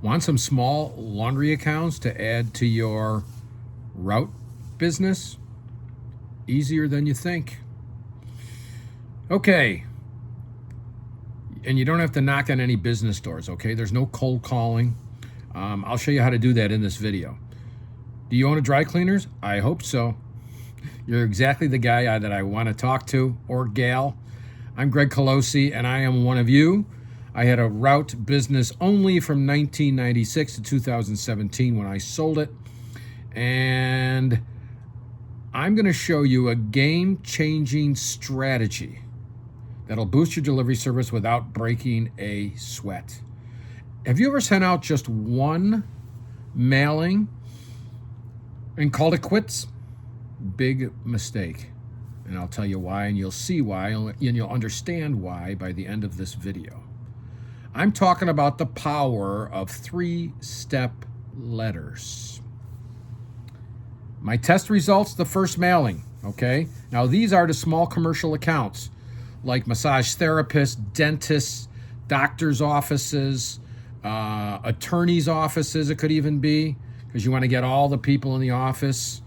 Want some small laundry accounts to add to your route business? Easier than you think. Okay. And you don't have to knock on any business doors, okay? There's no cold calling. I'll show you how to do that in this video. Do you own a dry cleaners? I hope so. You're exactly the guy that I want to talk to, or gal. I'm Greg Colosi, and I am one of you. I had a route business only from 1996 to 2017 when I sold it. And I'm going to show you a game-changing strategy that'll boost your delivery service without breaking a sweat. Have you ever sent out just one mailing and called it quits? Big mistake. And I'll tell you why, and you'll see why, and you'll understand why by the end of this video. I'm talking about the power of 3-step letters. My test results, the first mailing, okay? Now, these are to small commercial accounts like massage therapists, dentists, doctors' offices, attorneys' offices, it could even be, because you want to get all the people in the office.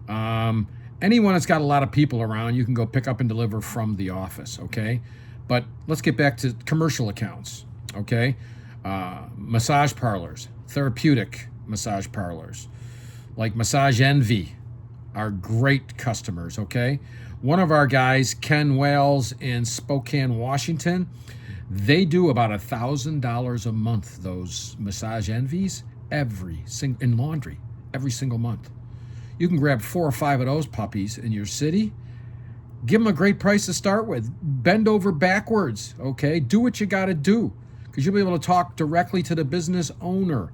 Anyone that's got a lot of people around, you can go pick up and deliver from the office, okay? But let's get back to commercial accounts, okay? Massage parlors, therapeutic massage parlors, like Massage Envy are great customers, okay? One of our guys, Ken Wales in Spokane, Washington, they do about $1,000 a month, those Massage Envies, in laundry, every single month. You can grab 4 or 5 of those puppies in your city. Give them a great price to start with. Bend over backwards, okay? Do what you got to do, because you'll be able to talk directly to the business owner,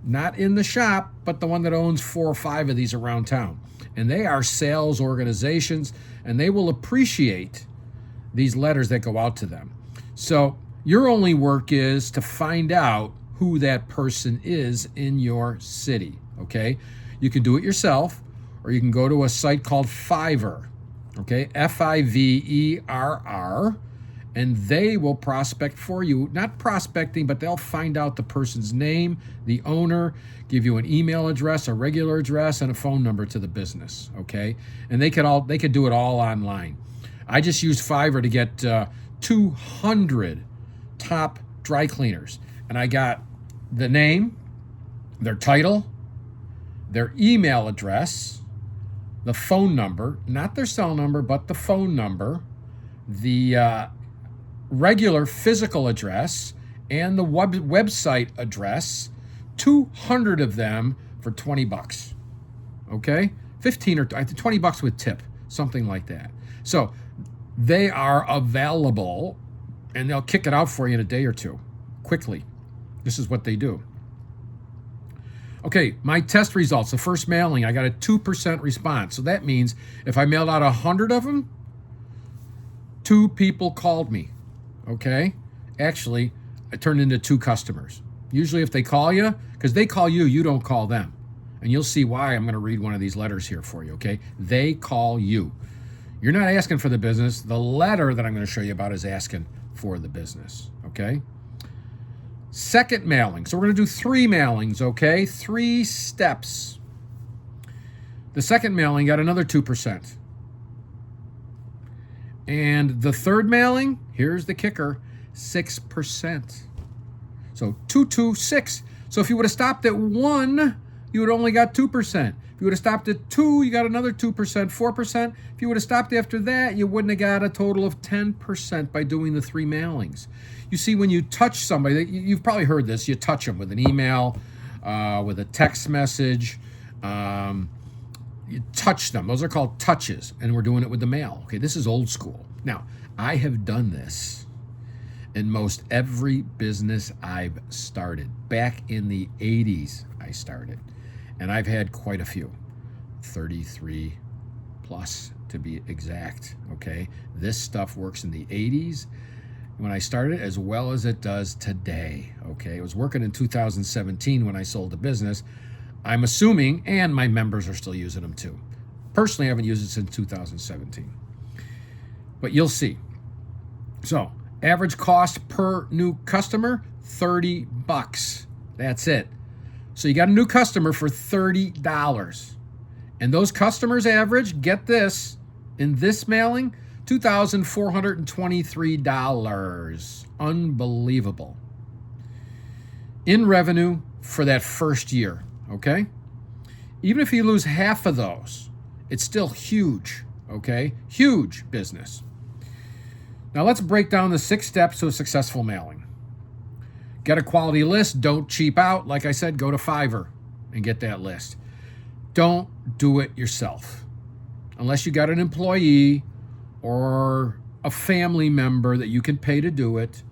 not in the shop, but the one that owns 4 or 5 of these around town. And they are sales organizations, and they will appreciate these letters that go out to them. So your only work is to find out who that person is in your city, okay? You can do it yourself, or you can go to a site called Fiverr, okay? Fiverr, and they will prospect for you. Not prospecting, but they'll find out the person's name, the owner, give you an email address, a regular address, and a phone number to the business, okay? And they could do it all online. I just used Fiverr to get 200 top dry cleaners, and I got the name, their title, their email address, the phone number, not their cell number, but the phone number, the regular physical address, and the website address, 200 of them for $20, okay? 15 or $20 with tip, something like that. So they are available, and they'll kick it out for you in a day or two, quickly. This is what they do. Okay, my test results, the first mailing, I got a 2% response. So that means if I mailed out 100 of them, 2 people called me, okay? Actually, I turned into 2 customers. Usually if they call you, because they call you, you don't call them. And you'll see why. I'm going to read one of these letters here for you, okay? They call you. You're not asking for the business. The letter that I'm going to show you about is asking for the business, okay? Second mailing. So we're going to do 3 mailings, okay? 3 steps. The second mailing got another 2%. And the third mailing, here's the kicker, 6%. So 2, 2, 6. So if you would have stopped at 1, you would have only got 2%. If you would have stopped at 2, you got another 2%, 4%. If you would have stopped after that, you wouldn't have got a total of 10% by doing the 3 mailings. You see, when you touch somebody, you've probably heard this, you touch them with an email, with a text message, you touch them. Those are called touches, and we're doing it with the mail. Okay, this is old school. Now, I have done this in most every business I've started. Back in the 80s, I started, and I've had quite a few, 33 plus to be exact, okay? This stuff works in the 80s when I started as well as it does today, okay? It was working in 2017 when I sold the business. I'm assuming, and my members are still using them too. Personally, I haven't used it since 2017. But you'll see. So, average cost per new customer, $30. That's it. So you got a new customer for $30. And those customers average, get this, in this mailing, $2,423. Unbelievable. In revenue for that first year, okay? Even if you lose half of those, it's still huge, okay? Huge business. Now let's break down the 6 steps to a successful mailing. Get a quality list. Don't cheap out. Like I said, go to Fiverr and get that list. Don't do it yourself. Unless you got an employee or a family member that you can pay to do it,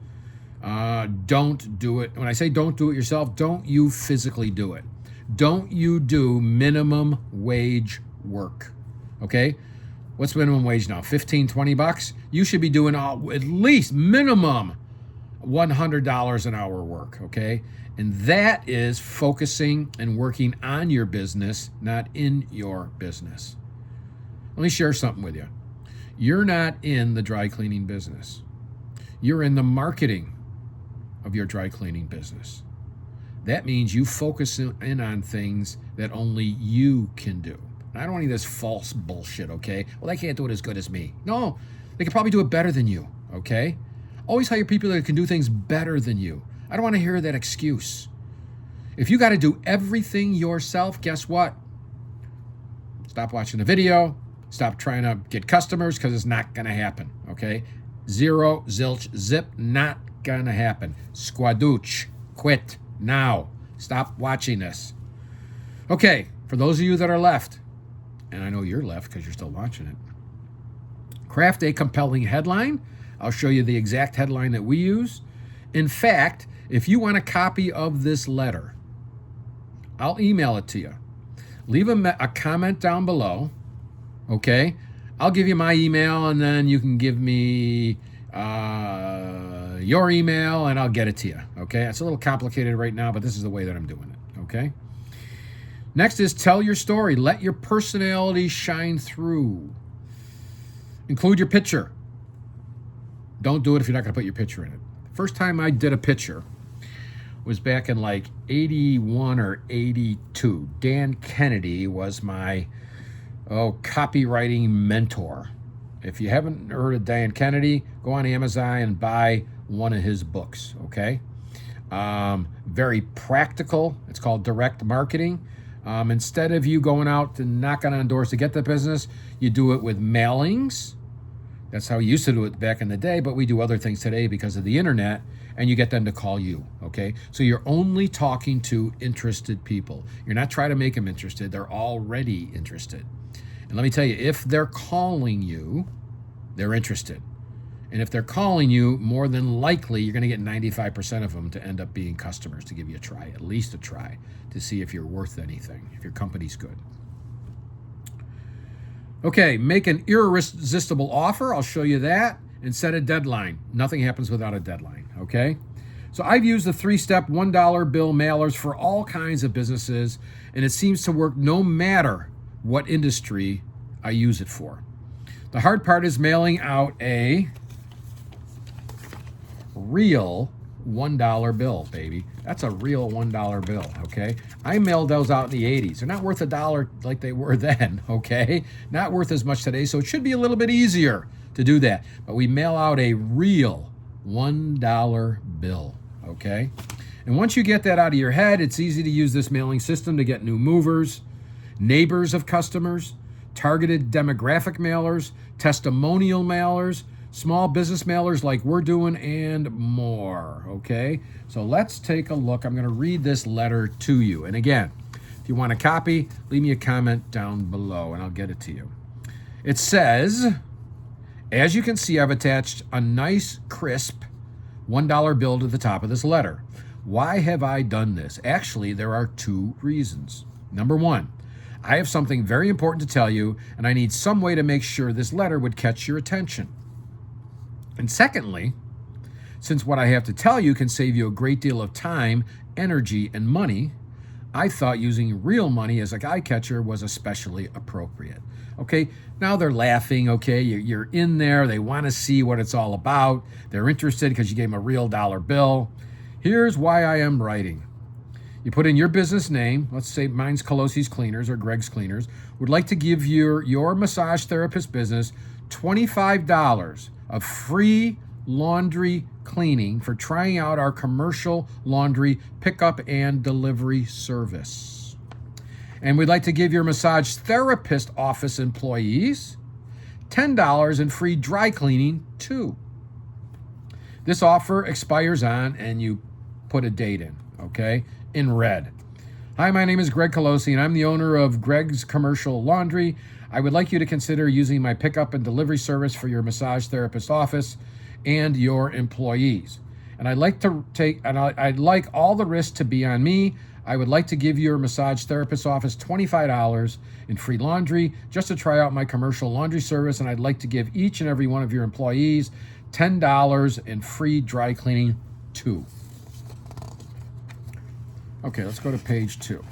don't do it. When I say don't do it yourself, don't you physically do it. Don't you do minimum wage work, okay? What's minimum wage now? 15, 20 bucks? You should be doing at least minimum $100 an hour work, okay? And that is focusing and working on your business, not in your business. Let me share something with you. You're not in the dry cleaning business. You're in the marketing of your dry cleaning business. That means you focus in on things that only you can do. I don't want any of this false bullshit, okay? Well, they can't do it as good as me. No, they can probably do it better than you, okay? Always hire people that can do things better than you. I don't want to hear that excuse. If you got to do everything yourself, guess what? Stop watching the video. Stop trying to get customers, because it's not going to happen, okay? Zero, zilch, zip, not going to happen. Squadooch, quit now. Stop watching this. Okay, for those of you that are left, and I know you're left because you're still watching it, craft a compelling headline. I'll show you the exact headline that we use. In fact, if you want a copy of this letter, I'll email it to you. Leave a comment down below, okay? I'll give you my email, and then you can give me your email, and I'll get it to you, okay? It's a little complicated right now, but this is the way that I'm doing it, okay? Next is tell your story. Let your personality shine through. Include your picture. Don't do it if you're not going to put your picture in it. First time I did a picture was back in like 81 or 82. Dan Kennedy was my copywriting mentor. If you haven't heard of Dan Kennedy, go on Amazon and buy one of his books, okay? Very practical. It's called direct marketing. Instead of you going out and knocking on doors to get the business, you do it with mailings. That's how we used to do it back in the day, but we do other things today because of the internet, and you get them to call you, okay? So you're only talking to interested people. You're not trying to make them interested. They're already interested. And let me tell you, if they're calling you, they're interested. And if they're calling you, more than likely, you're going to get 95% of them to end up being customers, to give you a try, at least a try, to see if you're worth anything, if your company's good. Okay, make an irresistible offer. I'll show you that. And set a deadline. Nothing happens without a deadline, okay? So I've used the 3-step $1 bill mailers for all kinds of businesses, and it seems to work no matter what industry I use it for. The hard part is mailing out a real $1 bill, baby. That's a real $1 bill, okay? I mailed those out in the 80s. They're not worth $1 like they were then, okay? Not worth as much today, so it should be a little bit easier to do that. But we mail out a real $1 bill, okay? And once you get that out of your head, it's easy to use this mailing system to get new movers, neighbors of customers, targeted demographic mailers, testimonial mailers, small business mailers like we're doing, and more, okay? So let's take a look. I'm going to read this letter to you. And again, if you want a copy, leave me a comment down below and I'll get it to you. It says, as you can see, I've attached a nice, crisp $1 bill to the top of this letter. Why have I done this? Actually, there are 2 reasons. Number 1, I have something very important to tell you, and I need some way to make sure this letter would catch your attention. And secondly, since what I have to tell you can save you a great deal of time, energy, and money, I thought using real money as a eye catcher was especially appropriate. Okay, now they're laughing, okay, you're in there, they want to see what it's all about, they're interested because you gave them a real $1 bill. Here's why I am writing. You put in your business name. Let's say mine's Colosi's Cleaners or Greg's Cleaners. Would like to give your massage therapist business $25 of free laundry cleaning for trying out our commercial laundry pickup and delivery service. And we'd like to give your massage therapist office employees $10 in free dry cleaning too. This offer expires on, and you put a date in, okay, in red. Hi, my name is Greg Colosi, and I'm the owner of Greg's Commercial Laundry. I would like you to consider using my pickup and delivery service for your massage therapist office and your employees. And I'd like all the risk to be on me. I would like to give your massage therapist office $25 in free laundry just to try out my commercial laundry service, and I'd like to give each and every one of your employees $10 in free dry cleaning too. Okay, let's go to page 2.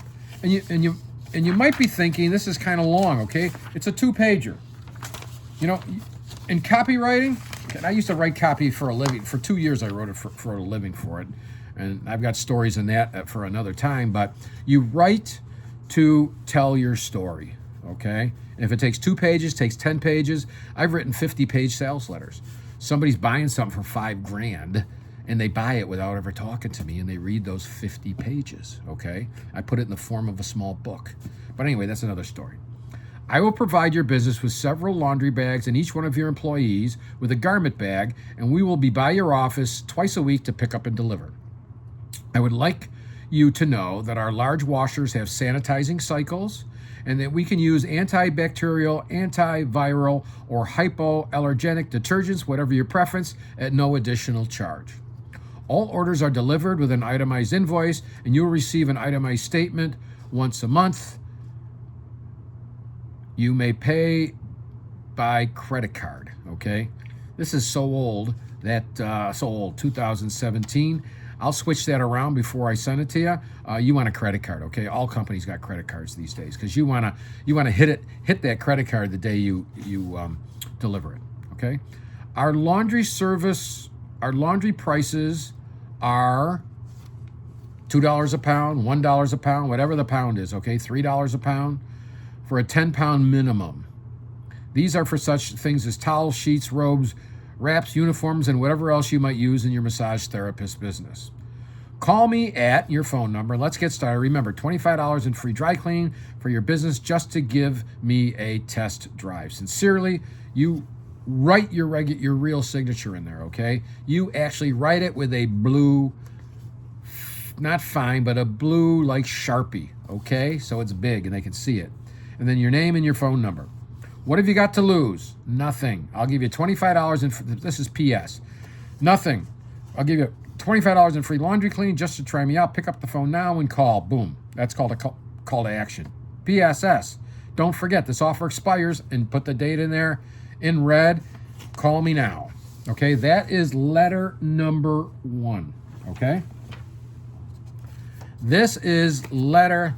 And you might be thinking this is kind of long, okay? It's a 2-pager. You know, in copywriting, and I used to write copy for a living. For 2 years, I wrote it for a living for it. And I've got stories in that for another time. But you write to tell your story, okay? And if it takes 2 pages, takes 10 pages. I've written 50-page sales letters. Somebody's buying something for $5,000, and they buy it without ever talking to me, and they read those 50 pages, okay? I put it in the form of a small book. But anyway, that's another story. I will provide your business with several laundry bags and each one of your employees with a garment bag, and we will be by your office twice a week to pick up and deliver. I would like you to know that our large washers have sanitizing cycles and that we can use antibacterial, antiviral, or hypoallergenic detergents, whatever your preference, at no additional charge. All orders are delivered with an itemized invoice, and you'll receive an itemized statement once a month. You may pay by credit card, okay? This is so old, 2017. I'll switch that around before I send it to you. You want a credit card, okay? All companies got credit cards these days because you wanna hit that credit card the day you deliver it, okay? Our laundry prices are $2 a pound, $1 a pound, whatever the pound is, okay? $3 a pound for a 10-pound minimum. These are for such things as towels, sheets, robes, wraps, uniforms, and whatever else you might use in your massage therapist business. Call me at your phone number. Let's get started. Remember, $25 in free dry cleaning for your business just to give me a test drive. Sincerely, you write your real signature in there, okay? You actually write it with a blue, not fine, but a blue like Sharpie, okay? So it's big and they can see it. And then your name and your phone number. What have you got to lose? Nothing. I'll give you $25 in, this is PS. Nothing. I'll give you $25 in free laundry cleaning just to try me out. Pick up the phone now and call. Boom. That's called a call to action. PSS. Don't forget, this offer expires, and put the date in there in red. Call me now. Okay, that is letter number 1. Okay? This is letter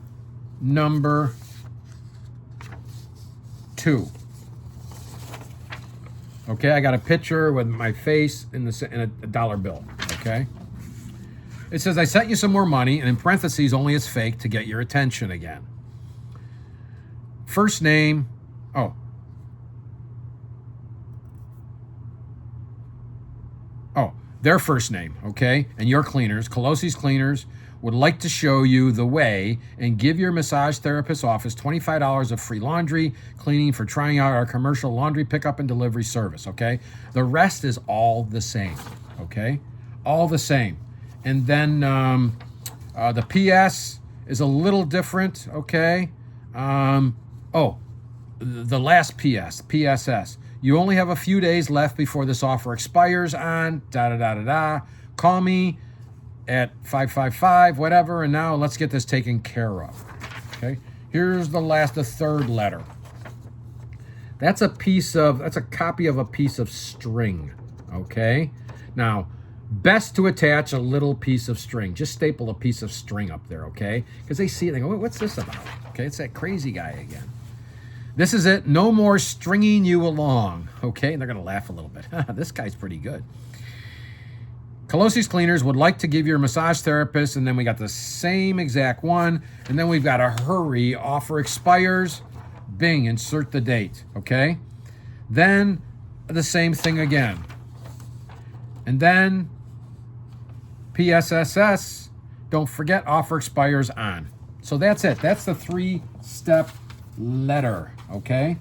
number 2. Okay, I got a picture with my face in a dollar bill, okay? It says, I sent you some more money, and in parentheses, only it's fake to get your attention again. First name, their first name, okay? And your cleaners, Colosi's Cleaners, would like to show you the way and give your massage therapist office $25 of free laundry cleaning for trying out our commercial laundry pickup and delivery service, okay? The rest is all the same, okay? All the same. And then the PS is a little different, okay? The last PS, PSS. You only have a few days left before this offer expires on da-da-da-da-da. Call me at 555, whatever, and now let's get this taken care of, okay? Here's the third letter. That's a copy of a piece of string, okay? Now, best to attach a little piece of string. Just staple a piece of string up there, okay? Because they see it, they go, what's this about? Okay, it's that crazy guy again. This is it. No more stringing you along, okay? And they're going to laugh a little bit. This guy's pretty good. Colosi's Cleaners would like to give your massage therapist, and then we got the same exact one, and then we've got a hurry, offer expires, bing, insert the date, okay? Then the same thing again. And then PSSS, don't forget offer expires on. So that's it. That's the 3-step letter, okay?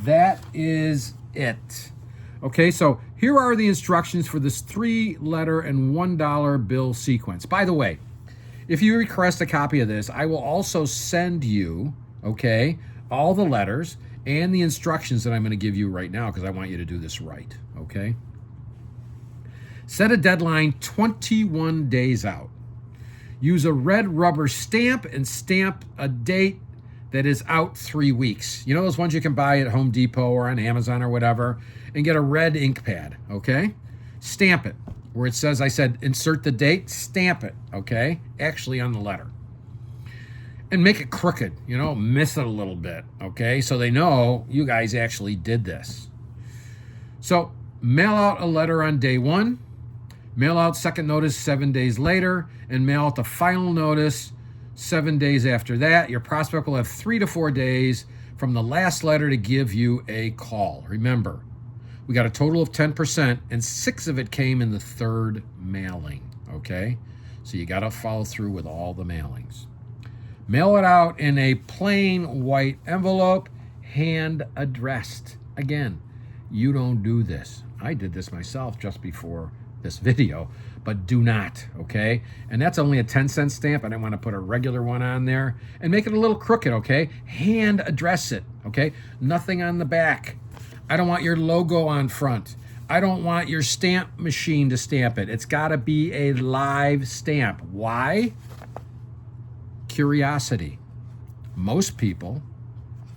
That is it. Okay, so here are the instructions for this 3-letter and $1 bill sequence. By the way, if you request a copy of this, I will also send you, okay, all the letters and the instructions that I'm going to give you right now because I want you to do this right, okay? Set a deadline 21 days out. Use a red rubber stamp and stamp a date that is out 3 weeks. You know those ones you can buy at Home Depot or on Amazon or whatever, and get a red ink pad, okay? Stamp it. Where it says, I said, insert the date, stamp it, okay? Actually on the letter. And make it crooked, you know, miss it a little bit, okay? So they know you guys actually did this. So mail out a letter on day 1, mail out second notice 7 days later, and mail out the final notice 7 days after that. Your prospect will have 3 to 4 days from the last letter to give you a call. Remember, we got a total of 10%, and 6 of it came in the 3rd mailing, okay? So you got to follow through with all the mailings. Mail it out in a plain white envelope, hand addressed. Again, you don't do this. I did this myself just before this video, but do not, okay? And that's only a 10-cent stamp. I didn't want to put a regular one on there. And make it a little crooked, okay? Hand address it, okay? Nothing on the back. I don't want your logo on front. I don't want your stamp machine to stamp it. It's got to be a live stamp. Why? Curiosity. Most people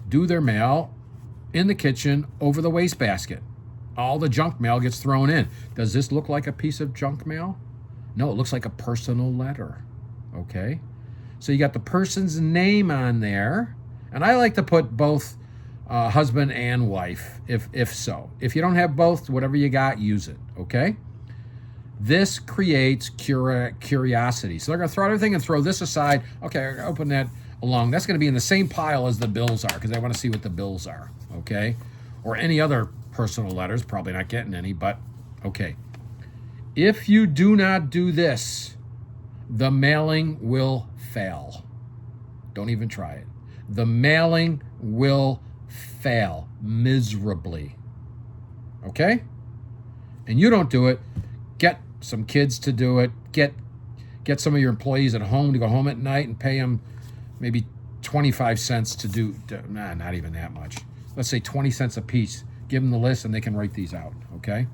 do their mail in the kitchen over the wastebasket. All the junk mail gets thrown in. Does this look like a piece of junk mail? No, it looks like a personal letter, okay? So you got the person's name on there, and I like to put both husband and wife, if so. If you don't have both, whatever you got, use it, okay? This creates curiosity. So they're going to throw everything and throw this aside. Okay, I'm going to open that along. That's going to be in the same pile as the bills are because I want to see what the bills are, okay? Or any other personal letters, probably not getting any, but okay. If you do not do this, the mailing will fail. Don't even try it. The mailing will fail miserably. Okay? And you don't do it, get some kids to do it. Get some of your employees at home to go home at night and pay them maybe 25 cents to do, not even that much. Let's say 20 cents a piece. Give them the list and they can write these out, okay?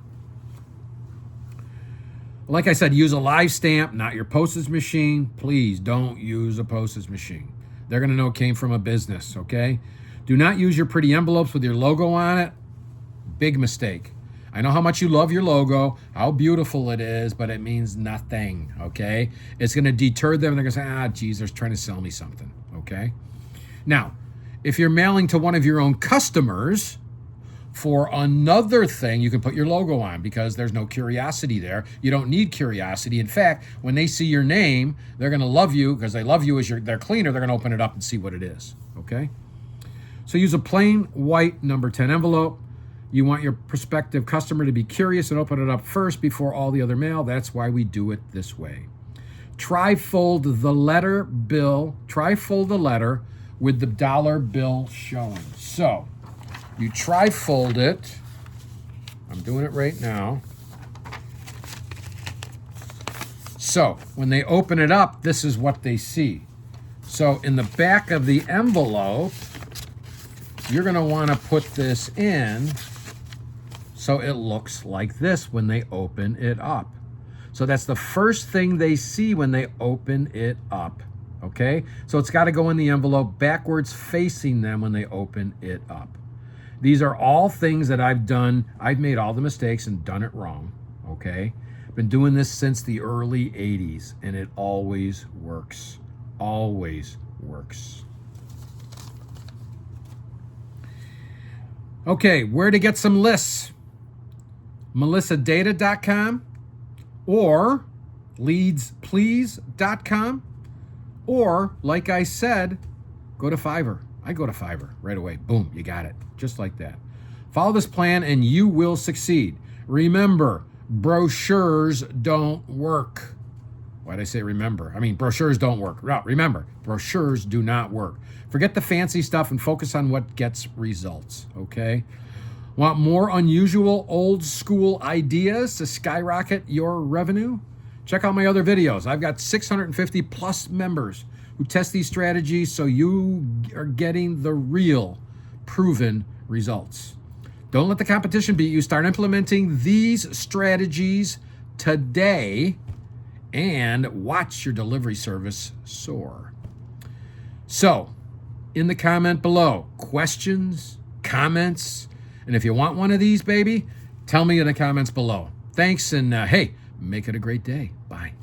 Like I said, use a live stamp, not your postage machine. Please don't use a postage machine. They're going to know it came from a business, okay? Do not use your pretty envelopes with your logo on it. Big mistake. I know how much you love your logo, how beautiful it is, but it means nothing, okay? It's going to deter them. They're going to say, geez, they're trying to sell me something, okay? Now, if you're mailing to one of your own customers for another thing, you can put your logo on because there's no curiosity there. You don't need curiosity. In fact, when they see your name, they're going to love you because they love you as their cleaner. They're going to open it up and see what it is, okay? So use a plain white number 10 envelope. You want your prospective customer to be curious and open it up first before all the other mail. That's why we do it this way. Tri-fold the letter with the dollar bill showing. So you tri-fold it. I'm doing it right now. So when they open it up, this is what they see. So in the back of the envelope, you're going to want to put this in so it looks like this when they open it up. So that's the first thing they see when they open it up, okay? So it's got to go in the envelope backwards facing them when they open it up. These are all things that I've done. I've made all the mistakes and done it wrong, okay? Been doing this since the early 80s, and it always works. Always works. Okay, where to get some lists? melissadata.com, or leadsplease.com, or like I said, go to Fiverr. I go to Fiverr right away. Boom, you got it. Just like that. Follow this plan and you will succeed. Remember, brochures don't work. Why did I say remember? I mean, brochures don't work. No, remember, brochures do not work. Forget the fancy stuff and focus on what gets results, okay? Want more unusual, old school ideas to skyrocket your revenue? Check out my other videos. I've got 650 plus members who test these strategies so you are getting the real proven results. Don't let the competition beat you. Start implementing these strategies today and watch your delivery service soar. So, in the comment below, questions, comments, and if you want one of these, baby, tell me in the comments below. Thanks, and hey, make it a great day. Bye.